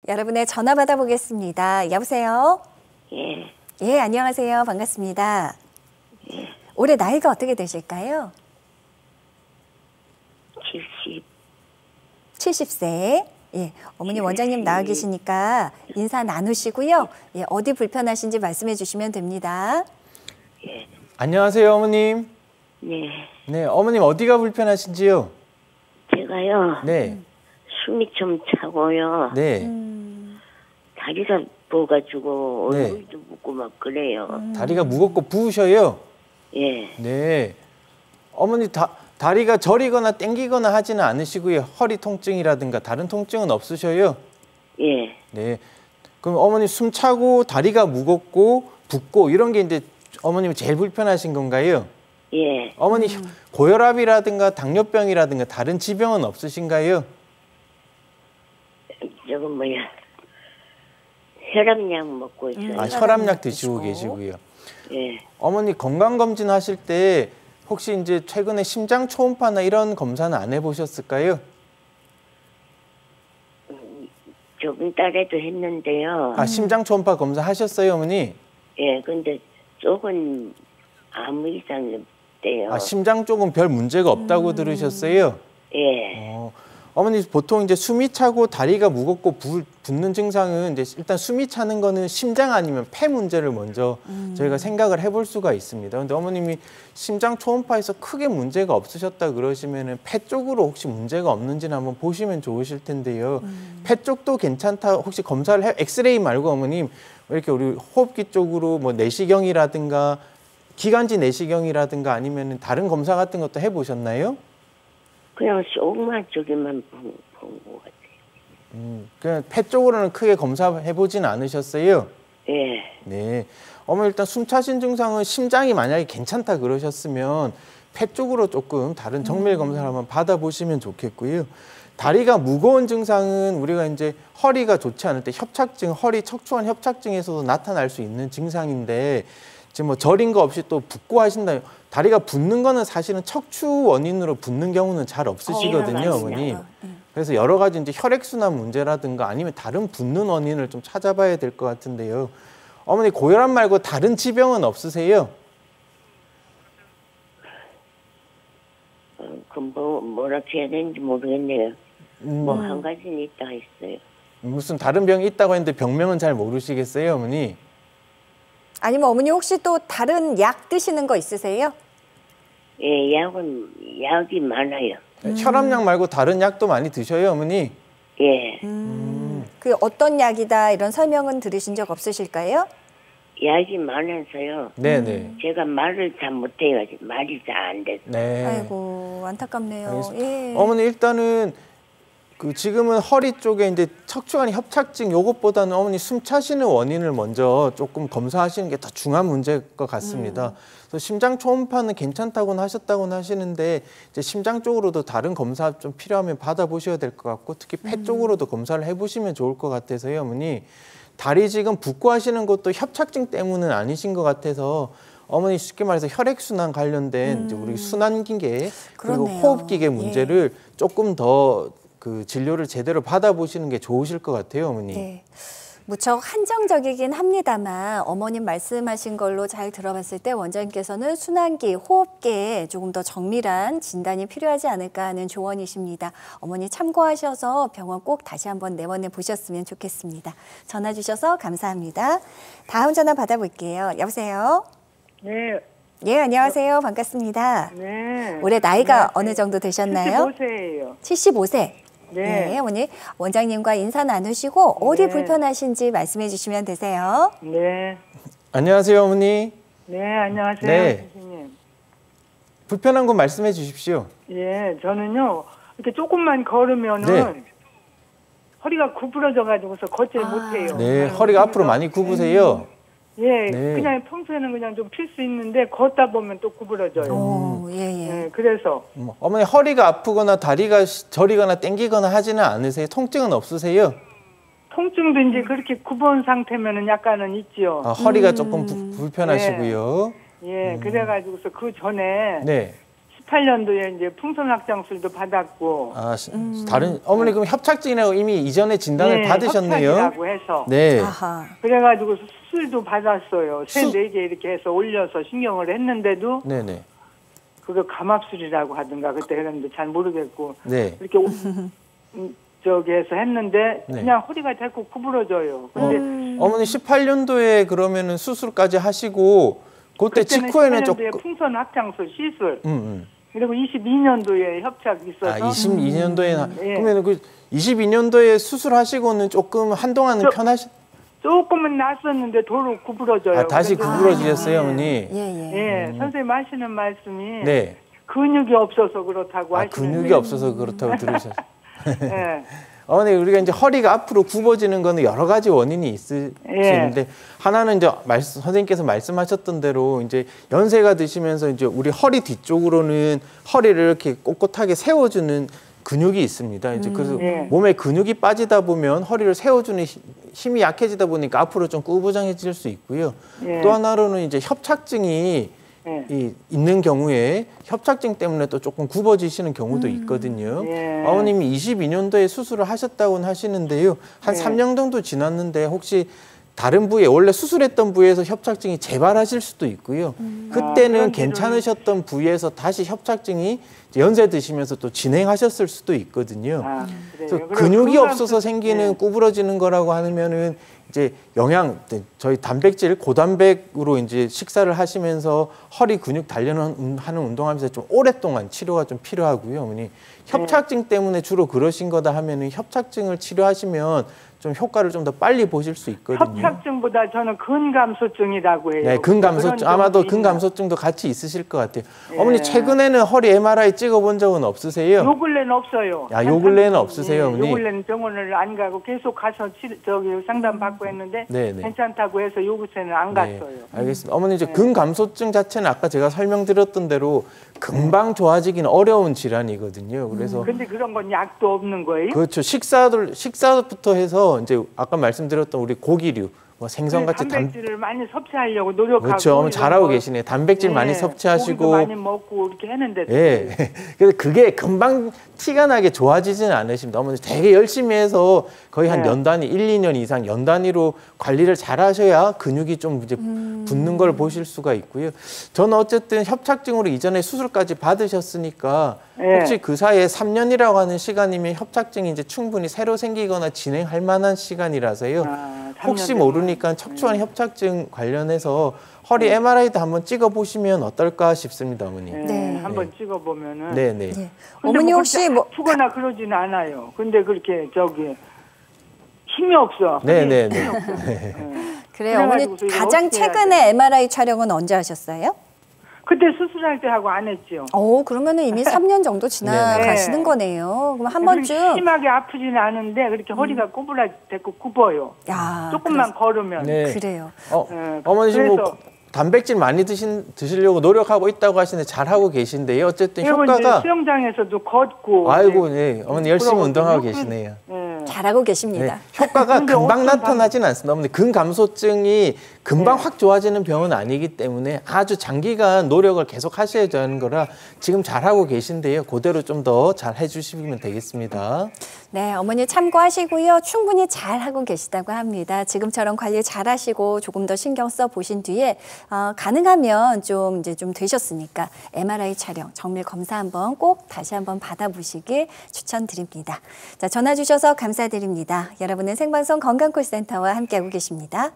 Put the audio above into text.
여러분의 전화 받아보겠습니다. 여보세요? 예. 예, 안녕하세요. 반갑습니다. 예. 올해 나이가 어떻게 되실까요? 70세. 예, 어머니 원장님 나와 계시니까 인사 나누시고요. 예, 어디 불편하신지 말씀해 주시면 됩니다. 예. 안녕하세요, 어머님. 네. 네, 어머님 어디가 불편하신지요? 제가요. 네. 숨이 좀 차고요. 네. 다리가 부어가지고 네. 얼굴도 붓고 막 그래요. 다리가 무겁고 부으셔요? 예. 네. 어머니 다리가 저리거나 땡기거나 하지는 않으시고요. 허리 통증이라든가 다른 통증은 없으셔요? 예. 네. 그럼 어머니 숨 차고 다리가 무겁고 붓고 이런 게 이제 어머님이 제일 불편하신 건가요? 예. 어머니 고혈압이라든가 당뇨병이라든가 다른 지병은 없으신가요? 저거 뭐야. 혈압약 먹고 있어요. 아, 혈압약 드시고 계시고요. 예. 어머니 건강검진 하실 때 혹시 이제 최근에 심장 초음파나 이런 검사는 안 해보셨을까요? 조금 딸에도 했는데요. 아, 심장 초음파 검사 하셨어요, 어머니? 예. 근데 쪽은 아무 이상이 없대요. 아, 심장 쪽은 별 문제가 없다고 들으셨어요? 예. 어머니 보통 이제 숨이 차고 다리가 무겁고 붓는 증상은 이제 일단 숨이 차는 거는 심장 아니면 폐 문제를 먼저 저희가 생각을 해볼 수가 있습니다. 근데 어머님이 심장 초음파에서 크게 문제가 없으셨다 그러시면은 폐 쪽으로 혹시 문제가 없는지는 한번 보시면 좋으실 텐데요. 폐 쪽도 괜찮다. 혹시 검사를 엑스레이 말고 어머님 이렇게 우리 호흡기 쪽으로 뭐 내시경이라든가 기관지 내시경이라든가 아니면은 다른 검사 같은 것도 해보셨나요? 그냥 속만 쪽에만 본 것 같아요. 그냥 폐 쪽으로는 크게 검사해보진 않으셨어요? 예. 네. 어머니 일단 숨 차신 증상은 심장이 만약에 괜찮다 그러셨으면 폐 쪽으로 조금 다른 정밀 검사를 한번 받아보시면 좋겠고요. 다리가 무거운 증상은 우리가 이제 허리가 좋지 않을 때 협착증, 허리 척추관 협착증에서도 나타날 수 있는 증상인데 지금 뭐 저린 거 없이 또 붓고 하신다. 다리가 붓는 거는 사실은 척추 원인으로 붓는 경우는 잘 없으시거든요, 어머니. 그래서 여러 가지 이제 혈액순환 문제라든가 아니면 다른 붓는 원인을 좀 찾아봐야 될 것 같은데요. 어머니 고혈압 말고 다른 지병은 없으세요? 뭐라 해야 되는지 모르겠네요. 뭐 한 가지는 있다 했어요. 무슨 다른 병이 있다고 했는데 병명은 잘 모르시겠어요, 어머니? 아니면 어머니 혹시 또 다른 약 드시는 거 있으세요? 예, 약이 많아요. 혈압약 말고 다른 약도 많이 드셔요, 어머니? 예. 그 어떤 약이다 이런 설명은 들으신 적 없으실까요? 약이 많아서요. 네네. 제가 말을 잘 못해요. 말이 잘 안 돼서. 네. 아이고 안타깝네요. 예. 어머니 일단은 지금은 허리 쪽에 이제 척추관 협착증 요것보다는 어머니 숨 차시는 원인을 먼저 조금 검사하시는 게 더 중요한 문제일 것 같습니다. 그래서 심장 초음파는 괜찮다고는 하셨다고는 하시는데 이제 심장 쪽으로도 다른 검사 좀 필요하면 받아보셔야 될 것 같고 특히 폐 쪽으로도 검사를 해보시면 좋을 것 같아서요, 어머니. 다리 지금 붓고 하시는 것도 협착증 때문은 아니신 것 같아서 어머니 쉽게 말해서 혈액순환 관련된 이제 우리 순환기계 그리고 그렇네요. 호흡기계 문제를 조금 더 진료를 제대로 받아보시는 게 좋으실 것 같아요, 어머니. 네. 무척 한정적이긴 합니다만 어머님 말씀하신 걸로 잘 들어봤을 때 원장님께서는 순환기, 호흡기에 조금 더 정밀한 진단이 필요하지 않을까 하는 조언이십니다. 어머니 참고하셔서 병원 꼭 다시 한번 내원해 보셨으면 좋겠습니다. 전화 주셔서 감사합니다. 다음 전화 받아볼게요. 여보세요? 네. 예, 안녕하세요. 반갑습니다. 네. 올해 나이가 어느 정도 되셨나요? 75세예요. 75세. 네. 네, 어머니 원장님과 인사 나누시고 어디 네. 불편하신지 말씀해 주시면 되세요. 네. 안녕하세요, 어머니. 네, 안녕하세요. 네. 선생님. 불편한 거 말씀해 주십시오. 예, 저는요, 이렇게 조금만 걸으면은 네. 허리가 구부러져가지고서 걷질 못해요. 네, 허리가 앞으로 많이 굽으세요. 예, 네. 그냥 평소에는 그냥 좀 필 수 있는데 걷다 보면 또 구부러져요. 오, 예, 예. 예, 그래서 어머니 허리가 아프거나 다리가 저리거나 땡기거나 하지는 않으세요? 통증은 없으세요? 통증도 이제 그렇게 굽은 상태면은 약간은 있지요. 아, 허리가 조금 불편하시고요. 예, 그래가지고서 그 전에 네. 18년도에 이제 풍선 확장술도 받았고. 아, 다른 어머니 그럼 협착증이라고 이미 이전에 진단을 네, 받으셨네요. 협착이라고 해서. 네. 아하. 그래가지고 수술도 받았어요. 3, 4개 이렇게 해서 올려서 신경을 했는데도 네네. 그거 감압술이라고 하던가 그때 했는데 잘 모르겠고 네. 이렇게 저기 해서 했는데 네. 그냥 허리가 자꾸 구부러져요. 근데 어머니 18년도에 그러면은 수술까지 하시고 그때 그때는 직후에는 18년도에 조금 풍선 확장술 시술 그리고 22년도에 협착 있어서 22년도에 예. 그러면 그 22년도에 수술하시고는 조금 한동안은 편하셨 조금은 났었는데 도로 구부러져요. 다시 그래서 구부러지셨어요, 어머니. 예. 예, 선생님 하시는 말씀이 네. 근육이 없어서 그렇다고 하시는데 근육이 없어서 그렇다고 들으셨어요. 예. 어머니 우리가 이제 허리가 앞으로 굽어지는 거는 여러 가지 원인이 있을 수 있는데 하나는 이제 선생님께서 말씀하셨던 대로 이제 연세가 드시면서 이제 우리 허리 뒤쪽으로는 허리를 이렇게 꼿꼿하게 세워주는 근육이 있습니다. 이제 그래서 몸에 근육이 빠지다 보면 허리를 세워주는 힘이 약해지다 보니까 앞으로 좀 구부정해질 수 있고요. 또 하나로는 이제 협착증이 있는 경우에 협착증 때문에 또 조금 굽어지시는 경우도 있거든요. 어머님이 22년도에 수술을 하셨다고는 하시는데요. 한 3년 정도 지났는데 혹시 다른 부위에 원래 수술했던 부위에서 협착증이 재발하실 수도 있고요. 그때는 괜찮으셨던 부위에서 다시 협착증이 연세 드시면서 또 진행하셨을 수도 있거든요. 그래서 근육이 없어서 생기는 구부러지는 거라고 하면은 이제 저희 단백질 고단백으로 이제 식사를 하시면서 허리 근육 단련하는 운동하면서 좀 오랫동안 치료가 좀 필요하고요, 어머니. 협착증 때문에 주로 그러신 거다 하면은 협착증을 치료하시면 좀 효과를 좀 더 빨리 보실 수 있거든요. 협착증보다 저는 근감소증이라고 해요. 네, 근감소증 아마도 근감소증도 같이 있으실 것 같아요. 어머니 최근에는 허리 MRI 찍어본 적은 없으세요? 요 근래는 없어요. 요 근래는 없으세요, 어머니? 요 근래는 병원을 안 가고 계속 가서 저기 상담 받고 했는데 괜찮다고 해서 요구세는 안 갔어요. 알겠습니다. 어머니 이제 근감소증 자체는 아까 제가 설명드렸던 대로 금방 좋아지기는 어려운 질환이거든요. 그래서 근데 그런 건 약도 없는 거예요? 그렇죠. 식사부터 해서 이제 아까 말씀드렸던 우리 고기류, 뭐 생선같이 단백질을 많이 섭취하려고 노력하고 그렇죠. 어머니 잘하고 계시네요. 단백질 많이 섭취하시고 고기도 많이 먹고 이렇게 했는데 그래서 그게 금방 티가 나게 좋아지지는 않으십니다. 어머니 되게 열심히 해서 거의 한 연 단위 1, 2년 이상 연 단위로 관리를 잘 하셔야 근육이 좀 이제 붙는 걸 보실 수가 있고요. 저는 어쨌든 협착증으로 이전에 수술까지 받으셨으니까 혹시 그 사이에 3년이라고 하는 시간이면 협착증이 이제 충분히 새로 생기거나 진행할 만한 시간이라서요. 혹시 모르니까 척추관 협착증 관련해서 허리 MRI도 한번 찍어보시면 어떨까 싶습니다, 어머니. 한번 찍어보면은. 네네. 어머니 혹시 뭐 아프거나 그러지는 않아요. 근데 그렇게 힘이 없어. 네네네. 그래요. 어머니 가장 최근에 MRI 촬영은 언제 하셨어요? 그때 수술할 때 하고 안 했죠. 그러면은 이미 3년 정도 지나가시는 거네요. 그럼 한 번쯤 심하게 아프지는 않은데 그렇게 허리가 꼬부라지고 굽어요. 조금만 걸으면. 그래요. 어머니 지금 뭐 단백질 많이 드시려고 노력하고 있다고 하시는데 잘하고 계신데요. 어쨌든 효과가 수영장에서도 걷고. 아이고, 네. 어머니 열심히 운동하고 계시네요. 잘하고 계십니다. 효과가 금방 나타나지는 않습니다. 어머니 근감소증이 금방 확 좋아지는 병은 아니기 때문에 아주 장기간 노력을 계속 하셔야 되는 거라 지금 잘하고 계신데요. 그대로 좀 더 잘 해주시면 되겠습니다. 네, 어머니 참고하시고요. 충분히 잘하고 계시다고 합니다. 지금처럼 관리 잘하시고 조금 더 신경 써 보신 뒤에 가능하면 좀 되셨으니까 MRI 촬영, 정밀 검사 한번 꼭 다시 한번 받아보시길 추천드립니다. 자, 전화 주셔서 감사드립니다. 여러분은 생방송 건강콜센터와 함께하고 계십니다.